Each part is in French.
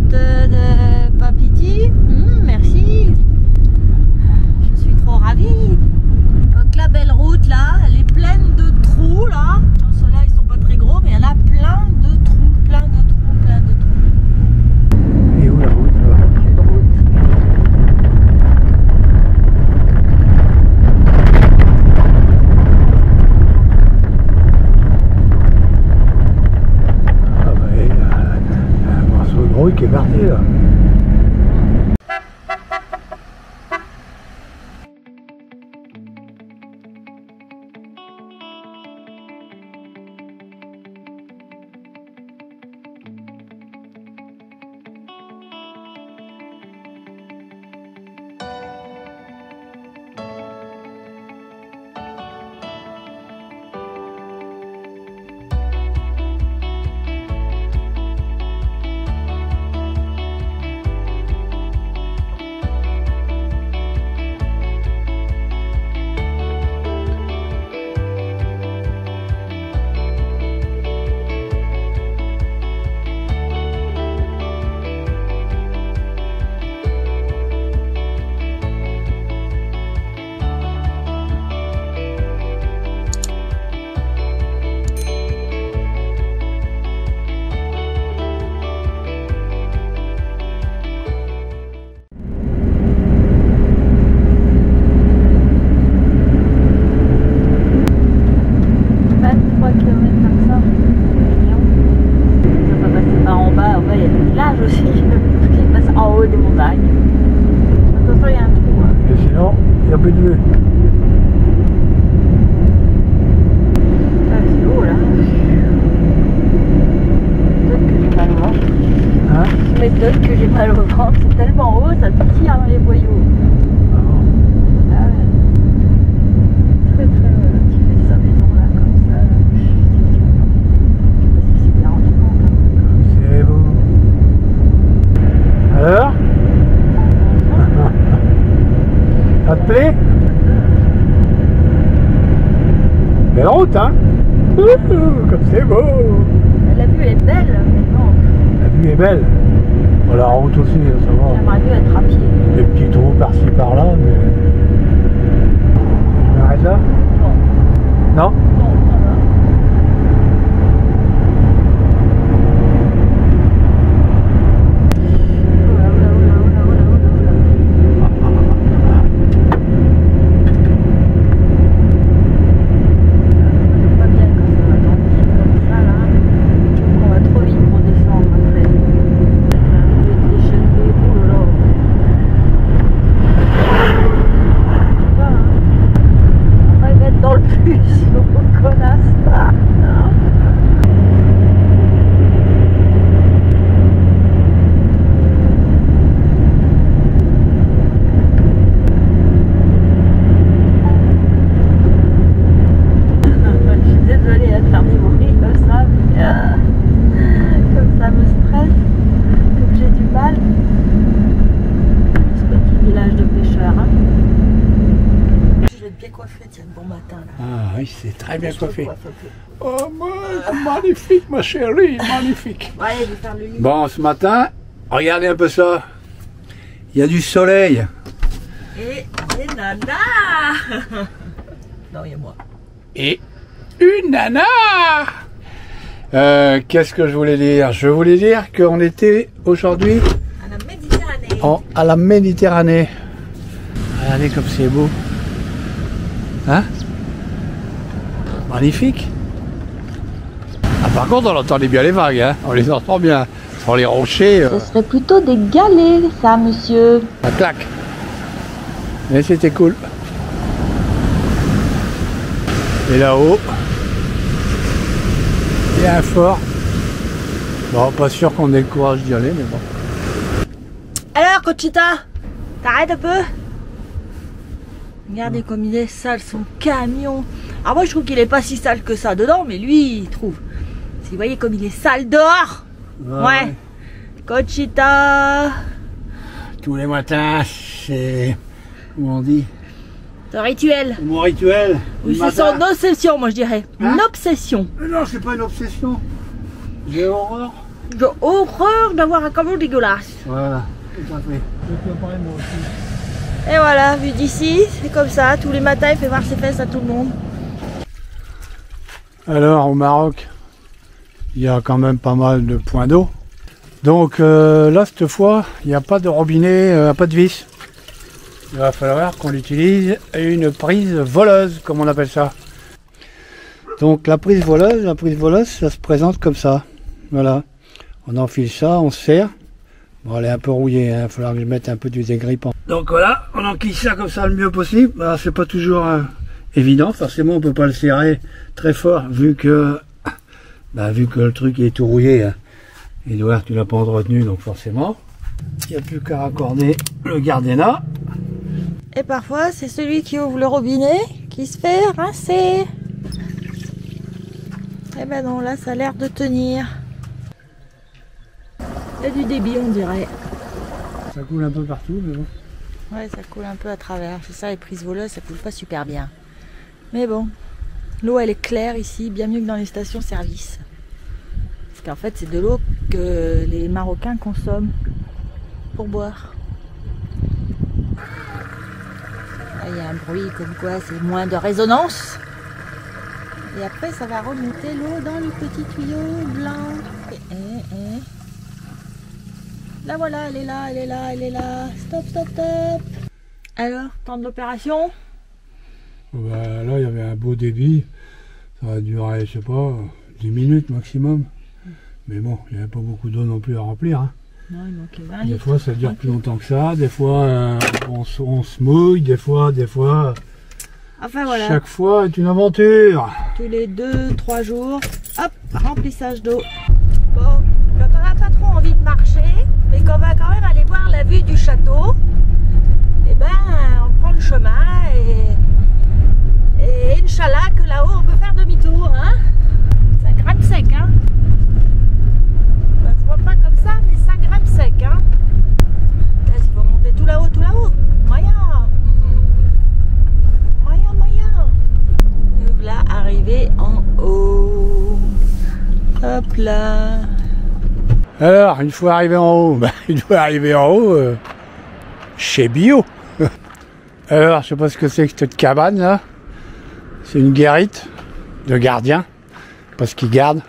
de Papiti. Merci. Je suis trop ravie. Donc la belle route là, elle est pleine de trous là. Ceux-là ils sont pas très gros, mais il y en a plein de trous, plein de trous, plein de trous. Et où la route là? Ah bah il y a un morceau de route qui est parti là. m'étonne que j'ai mal au ventre, c'est tellement haut, ça tire dans les boyaux. Ah ouais. Très tu fais sa maison là comme ça. Je sais pas si c'est bien rendu compte. C'est beau. Alors ça te plaît? Belle route, hein? Comme c'est beau! La vue est belle, mais bon. La vue est belle. Bon, la route aussi, ça va. J'aimerais mieux être à pied. Des petits trous par-ci par-là, mais. Je m'arrête là? Non. Non? Non, ça va. Ah oui, c'est très bien coiffé. Oh, magnifique, ma chérie, magnifique. Ouais, je vais faire le lit. Bon, ce matin, regardez un peu ça. Il y a du soleil. Et nana. Non, il y a moi. Et une nana. Qu'est-ce que je voulais dire? Je voulais dire qu'on était aujourd'hui à la Méditerranée. À la Méditerranée. Regardez comme c'est beau. Hein? Magnifique. Ah, par contre, on entendait bien les vagues, hein? On les entend bien. Sur les rochers. Ce serait plutôt des galets, ça, monsieur. Ça claque. Mais c'était cool. Et là-haut, il y a un fort. Bon, pas sûr qu'on ait le courage d'y aller, mais bon. Alors, Conchita, t'arrêtes un peu? Regardez comme il est sale son camion. Alors moi je trouve qu'il est pas si sale que ça dedans, mais lui il trouve. Si vous voyez comme il est sale dehors. Ouais. Conchita. Tous les matins, c'est... Comment on dit? C'est un rituel. Mon rituel. Oui, c'est son obsession, moi je dirais. Hein? Une obsession. Mais non, c'est pas une obsession. J'ai horreur J'ai horreur d'avoir un camion dégueulasse. Voilà, tout à fait. Je peux parler moi aussi. Et voilà, vu d'ici, c'est comme ça. Tous les matins, il fait voir ses fesses à tout le monde. Alors, au Maroc, il y a quand même pas mal de points d'eau. Donc là, cette fois, il n'y a pas de robinet, pas de vis. Il va falloir qu'on utilise une prise voleuse, comme on appelle ça. Donc la prise voleuse, ça se présente comme ça. Voilà. On enfile ça, on se serre. Bon, elle est un peu rouillée, hein. Il va falloir que je mette un peu du dégrippant. Donc voilà, on enquille ça comme ça le mieux possible. Bah, c'est pas toujours évident, forcément on peut pas le serrer très fort vu que le truc est tout rouillé. Hein. Edouard, tu l'as pas entretenu, donc forcément. Il n'y a plus qu'à raccorder le gardena. Et parfois, c'est celui qui ouvre le robinet qui se fait rincer. Eh ben non, là, ça a l'air de tenir. Il y a du débit, on dirait. Ça coule un peu partout, mais bon. Ouais, ça coule un peu à travers. C'est ça, les prises voleuses, ça coule pas super bien. Mais bon, l'eau, elle est claire ici, bien mieux que dans les stations-service. Parce qu'en fait, c'est de l'eau que les Marocains consomment pour boire. Là, il y a un bruit comme quoi c'est moins de résonance. Et après, ça va remonter l'eau dans le petit tuyau blanc. Là, voilà, elle est là, elle est là, elle est là. Stop, stop, stop. Alors, temps de l'opération? Bah, là, il y avait un beau débit. Ça va durer, je sais pas, 10 minutes maximum. Mais bon, il n'y avait pas beaucoup d'eau non plus à remplir. Hein. Non, il manquait 20 litres. Des fois, ça dure plus longtemps que ça. Des fois, on se mouille. Des fois. Enfin, voilà. Chaque fois est une aventure. Tous les 2-3 jours, hop, remplissage d'eau. Bon, quand on n'a pas trop envie de marcher, mais qu'on va quand même aller voir la vue du château, eh ben, on prend le chemin et Inch'Allah que là-haut on peut faire demi-tour. Hein. Ça grimpe sec. Hein. Ça se voit pas comme ça, mais ça grimpe sec. Hein. Là, il faut monter tout là-haut, tout là-haut. Moyen. Nous voilà arrivés en haut. Hop là. Alors, une fois arrivé en haut, il doit arriver en haut chez Bio. Alors, je sais pas ce que c'est que cette cabane là. C'est une guérite de gardien, parce qu'il garde.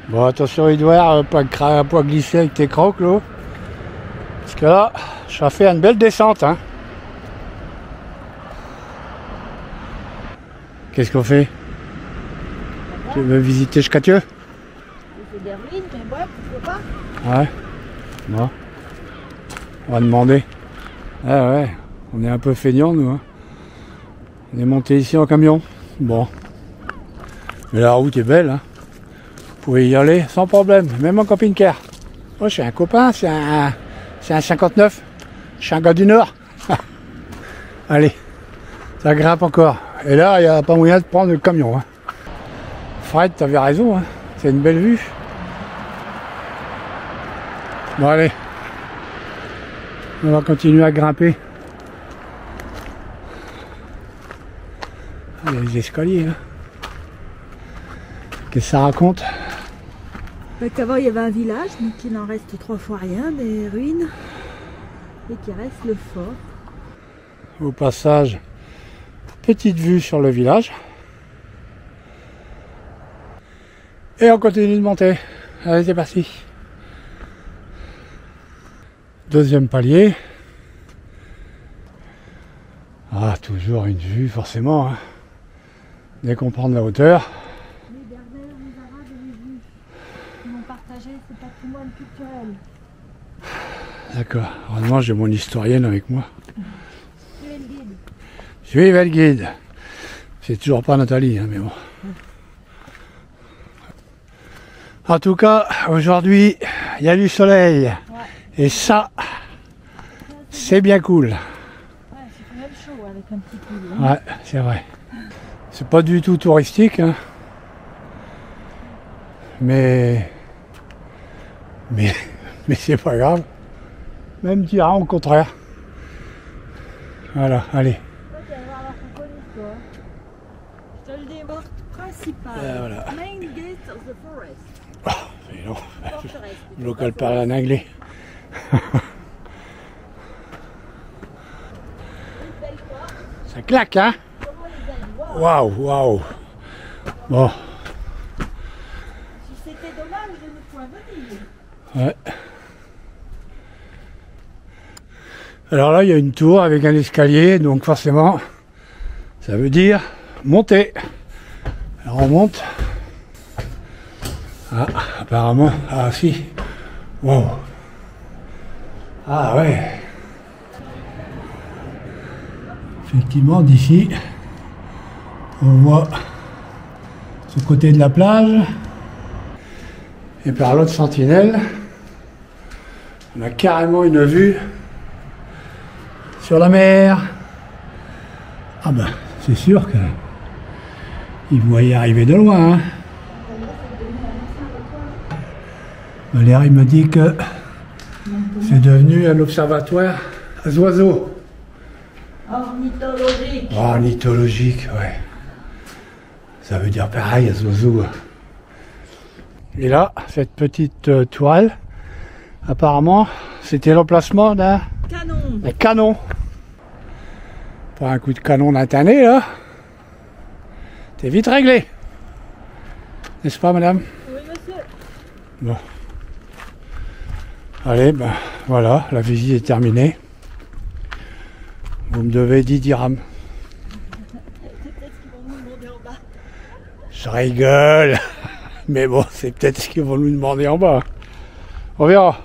Bon, attention Edouard, pas glisser avec tes crocs là. Parce que là, ça fait une belle descente. Hein. Qu'est-ce qu'on fait? Tu veux visiter Chkatieu? C'est des ruines, mais ouais, pourquoi pas? Ouais. Bon. On va demander. Ah ouais, on est un peu feignants nous. Hein. On est monté ici en camion. Bon. Mais la route est belle. Hein. Vous pouvez y aller sans problème, même en camping-car. Moi, je suis un copain, c'est un 59. Je suis un gars du Nord. Allez, ça grimpe encore. Et là, il n'y a pas moyen de prendre le camion. Hein. Fred, tu avais raison. Hein. C'est une belle vue. Bon, allez. On va continuer à grimper. Il y a les escaliers. Hein. Qu'est-ce que ça raconte? Qu'avant il y avait un village, mais qu'il n'en reste 3 fois rien, des ruines. Et qu'il reste le fort. Au passage, petite vue sur le village. Et on continue de monter. Allez, c'est parti. Deuxième palier. Ah, toujours une vue, forcément. Hein. Dès qu'on prend de la hauteur. Les Berbères, les Arabes et les Juifs qui ont partagé ce patrimoine culturel. D'accord. Heureusement, j'ai mon historienne avec moi. Suivez le guide. Suivez le guide. C'est toujours pas Nathalie, hein, mais bon. En tout cas, aujourd'hui, il y a du soleil. Ouais. Et ça, c'est bien cool. Ouais, c'est quand même chaud avec un petit pull. Hein. Ouais, c'est vrai. C'est pas du tout touristique, hein. Mais c'est pas grave. Même dira au contraire. Voilà, allez. Toi, tu vas voir la Franconie, toi. Je te le dis, porte principale. Voilà. Main gate of the forest. Oh, c'est long. Le local parle en anglais. Ça claque, hein? Waouh, waouh. Bon. Si c'était dommage de ne point venir. Ouais. Alors là, il y a une tour avec un escalier, donc forcément, ça veut dire monter. Alors on monte. Ah, apparemment, ah si. Wow. Ah ouais. Effectivement, d'ici, on voit ce côté de la plage. Et par l'autre sentinelle, on a carrément une vue sur la mer. Ah ben, c'est sûr que il voyait arriver de loin. Hein. Valérie il me dit que c'est devenu un observatoire à oiseaux. Ornithologique. Ornithologique, ouais. Ça veut dire pareil à oiseaux. Et là, cette petite tourelle, apparemment, c'était l'emplacement d'un canon. Pas un coup de canon d'intané, là. T'es vite réglé. N'est-ce pas, madame? Oui, monsieur. Bon. Allez, ben voilà, la visite est terminée. Vous me devez 10 dirhams. Peut-être qu'ils vont nous demander en bas. Je rigole. Mais bon, c'est peut-être ce qu'ils vont nous demander en bas. On verra.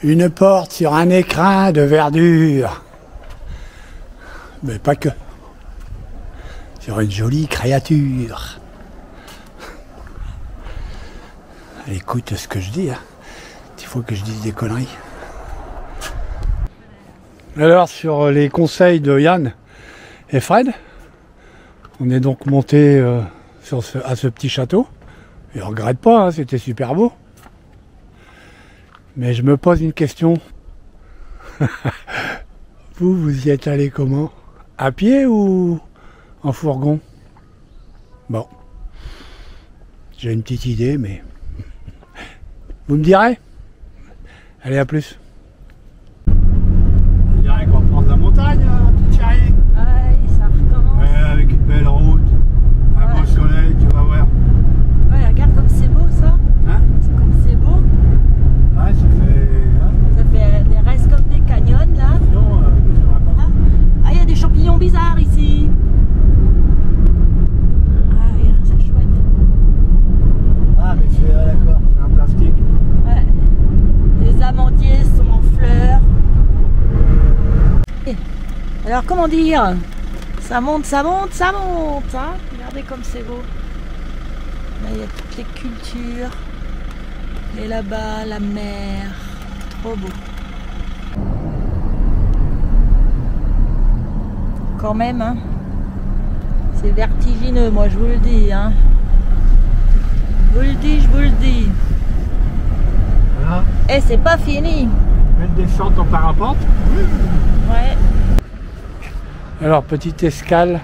Une porte sur un écrin de verdure. Mais pas que. Sur une jolie créature. Écoute ce que je dis. Hein. Il faut que je dise des conneries. Alors, sur les conseils de Yann et Fred, on est donc monté à ce petit château. Et on ne regrette pas, hein, c'était super beau. Mais je me pose une question. Vous y êtes allé comment? À pied ou en fourgon? Bon. J'ai une petite idée, mais... Vous me direz? Allez, à plus. On dirait qu'on va prendre la montagne, petite chérie. Ouais, ça recommence. Ouais, avec une belle route, un beau soleil, tu vas voir. Ouais, regarde comme c'est beau ça. Hein? C'est comme c'est beau. Ouais, ça fait... Hein? Ça fait des restes comme des canyons là. Sinon, je n'aurais pas... Ah, il y a des champignons bizarres ici. Ah, regarde, c'est chouette. Ah, mais c'est d'accord, c'est un plastique. Ouais. Les amandiers sont en fleurs. Alors, comment dire? Ça monte, ça monte, ça monte. Hein, regardez comme c'est beau. Là, il y a toutes les cultures. Et là-bas, la mer. Trop beau. Quand même, hein. C'est vertigineux, moi, je vous le dis. Hein. Je vous le dis, je vous le dis. Voilà, Et c'est pas fini. belle descente en parapente. Ouais. Alors, petite escale,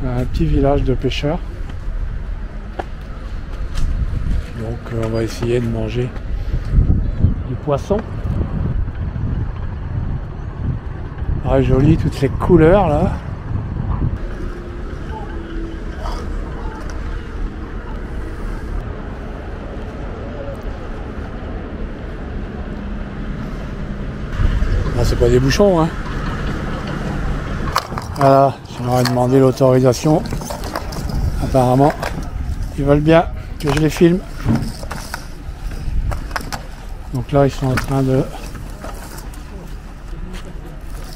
un petit village de pêcheurs. Donc, on va essayer de manger du poisson. Ah, joli, toutes les couleurs là. Ah, c'est pas des bouchons, hein. Voilà, je leur ai demandé l'autorisation. Apparemment, ils veulent bien que je les filme. Donc là, ils sont en train de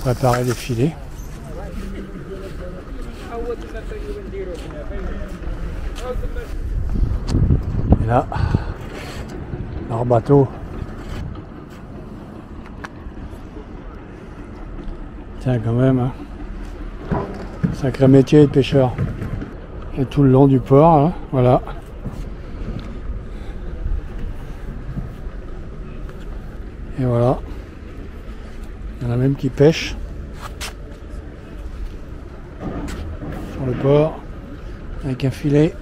préparer les filets. Et là, leur bateau. Tiens, quand même, hein. Sacré métier de pêcheur. Et tout le long du port, hein, voilà. Et voilà. Il y en a même qui pêchent sur le port avec un filet,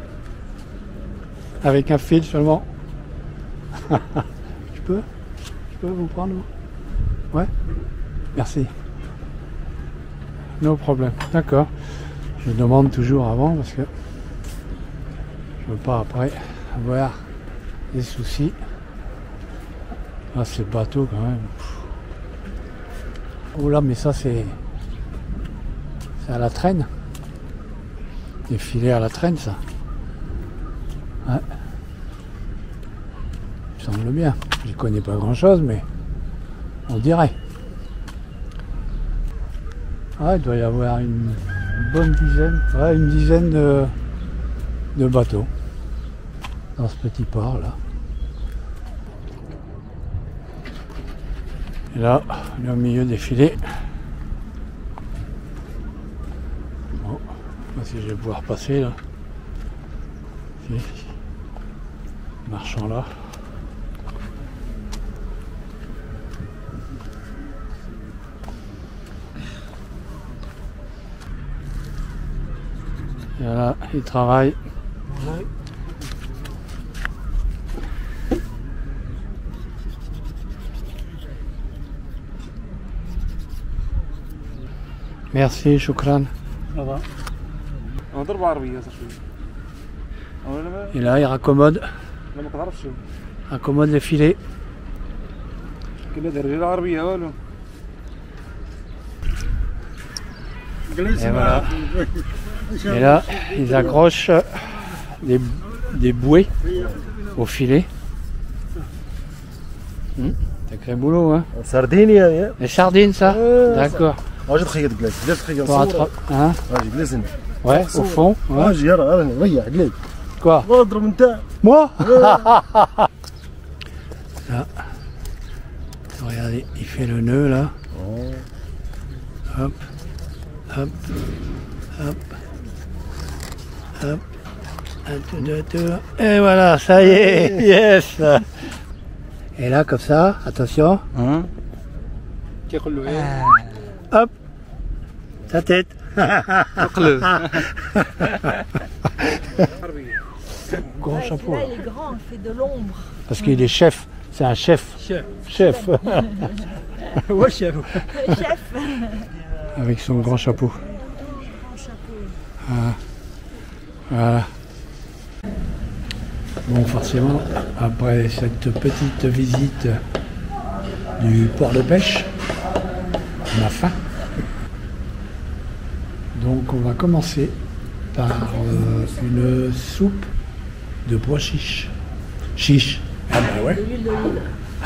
avec un fil seulement. Je peux vous prendre? Ouais. Merci. No problème. D'accord. Je demande toujours avant parce que je veux pas après avoir des soucis. Ah, c'est bateau quand même. Oh là, mais ça c'est à la traîne. Des filets à la traîne, ça. Ouais. Il semble bien. Je connais pas grand chose, mais on dirait. Ah, il doit y avoir une bonne dizaine, ouais, une dizaine de bateaux dans ce petit port là. Et là, on est au milieu des filets. Bon, je sais pas si je vais pouvoir passer là. Si. Marchant là. Et là, il travaille. Merci, shukran. Et là, il raccommode les filets. Et voilà. Et là, ils accrochent des bouées au filet. Sacré boulot, hein. Sardines, Les sardines, ça? D'accord. Hein? Ouais, au fond. Ouais. Quoi? Moi? Là. Regardez, il fait le nœud là. Hop, hop, hop, hop. Un, deux, deux. Et voilà, ça y est, yes. Et là, comme ça, attention. Hop, sa tête. Grand chapeau. Là, il est grand, il fait de l'ombre. Parce qu'il est chef, c'est un chef. Chef. Ouais, chef. Chef. Avec son grand chapeau. Voilà. Voilà. Bon, forcément, après cette petite visite du port de pêche, on a faim. Donc on va commencer par une soupe de pois chiches. Chiche. Ah bah ouais. De l'huile d'olive.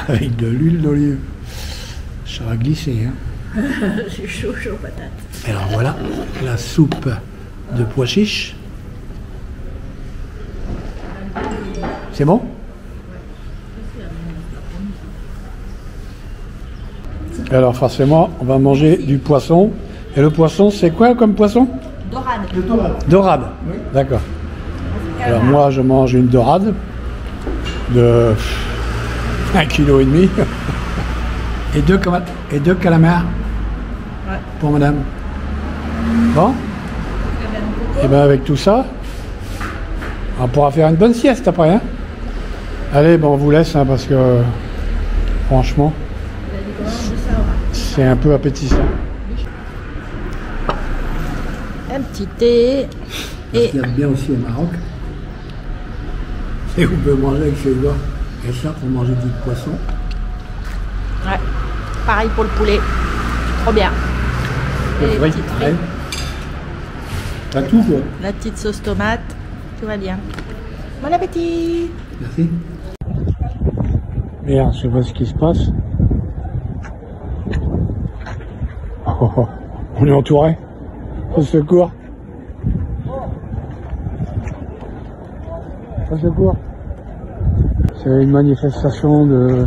Avec de l'huile d'olive. Ça va glisser, hein. C'est chaud, chaud patate. Alors voilà, la soupe de pois chiches. C'est bon? Alors forcément, on va manger du poisson. Et le poisson, c'est quoi comme poisson? Dorade. Dorade. Oui. D'accord. Alors moi, je mange une dorade de 1,5 kg. Et deux calamars. Ouais. Pour madame. Bon? Et bien avec tout ça, on pourra faire une bonne sieste après, hein? Allez, bon, on vous laisse, hein, parce que franchement, c'est un peu appétissant. Un petit thé. Et il y a bien aussi au Maroc. Et vous pouvez manger avec ses doigts. Et ça, pour manger du poisson. Ouais, pareil pour le poulet. Trop bien. Le Et vrai, les petites frites. T'as tout, quoi. La petite sauce tomate. Tout va bien. Bon appétit. Merci. Merde, je sais pas ce qui se passe. Oh, oh, on est entouré. Au secours. Au secours. C'est une manifestation de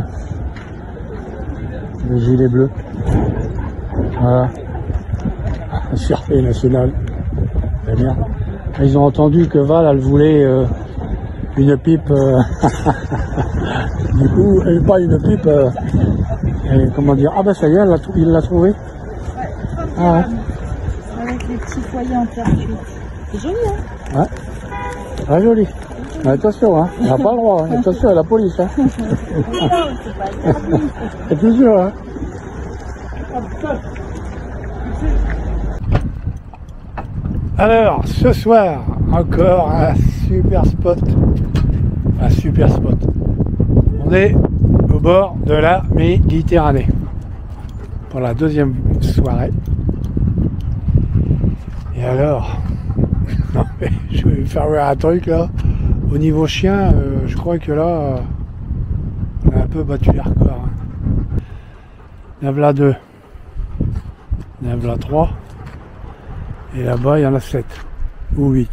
gilets bleus. Voilà. La fierté nationale. C'est bien. Ils ont entendu que Val, elle voulait une pipe. Du coup, pas une pipe. Comment dire? Ah ben ça y est, il l'a trouvé. Ah ouais. Avec les petits foyers en terre cuite. C'est joli, hein? Ouais. Très joli. Attention, hein. On n'a pas le droit. Hein. Attention à la police. Hein. Non, c'est pas interdit. Attention, hein. Alors, ce soir, encore un super spot. Un super spot. On est au bord de la Méditerranée. Pour la deuxième soirée. Et alors, non, mais je vais faire voir un truc là. Au niveau chien, je crois que là, on a un peu battu les records. Hein. Il y en a là 2. Il y en a là 3. Et là-bas, il y en a 7 ou 8.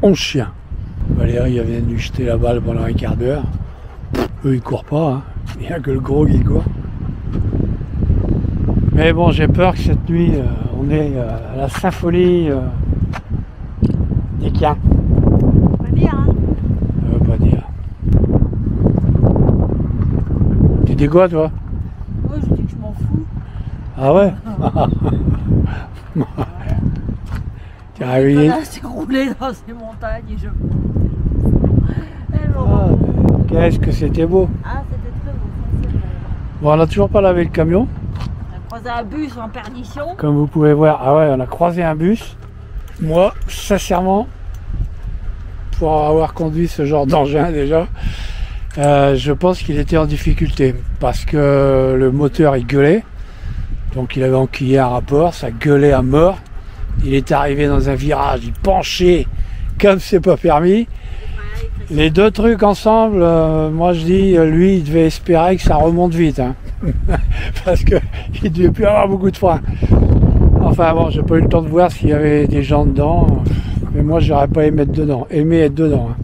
11 chiens. Valérie vient de lui jeter la balle pendant un quart d'heure. Eux, ils courent pas. Hein. Il n'y a que le gros qui court. Mais bon, j'ai peur que cette nuit, on ait à la symphonie des chiens. On va dire, hein. Ça veut pas dire. Tu dis quoi, toi? Moi, je dis que je m'en fous. Ah ouais? Tu as réveillé? Voilà, c'est roulé dans ces montagnes et je... Ah, qu'est-ce que c'était beau! Ah, c'était très beau. C'est vrai. Bon, on n'a toujours pas lavé le camion. On a croisé un bus en perdition. Comme vous pouvez voir, ah ouais, on a croisé un bus. Moi, sincèrement, pour avoir conduit ce genre d'engin déjà, je pense qu'il était en difficulté parce que le moteur il gueulait, donc il avait enquillé un rapport, ça gueulait à mort. Il est arrivé dans un virage, il penchait comme c'est pas permis. Les deux trucs ensemble, moi je dis, lui il devait espérer que ça remonte vite, hein. Parce qu'il ne devait plus avoir beaucoup de frein. Enfin bon, j'ai pas eu le temps de voir s'il y avait des gens dedans, mais moi j'aurais pas aimé être dedans. Hein.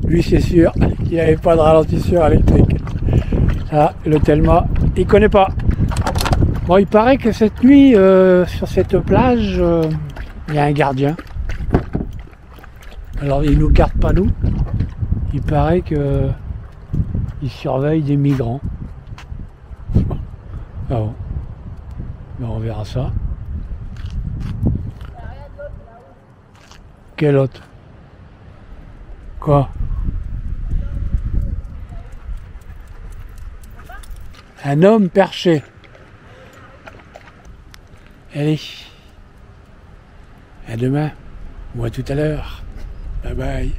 Lui c'est sûr qu'il n'y avait pas de ralentisseur électrique. Ça, le Telma, il connaît pas. Bon, il paraît que cette nuit, sur cette plage, il y a un gardien. Alors il nous garde pas nous. Il paraît que il surveille des migrants. Ah bon. Ben, on verra ça. Quel autre? Quoi? Un homme perché. Allez. À demain. Ou à tout à l'heure. Bye bye.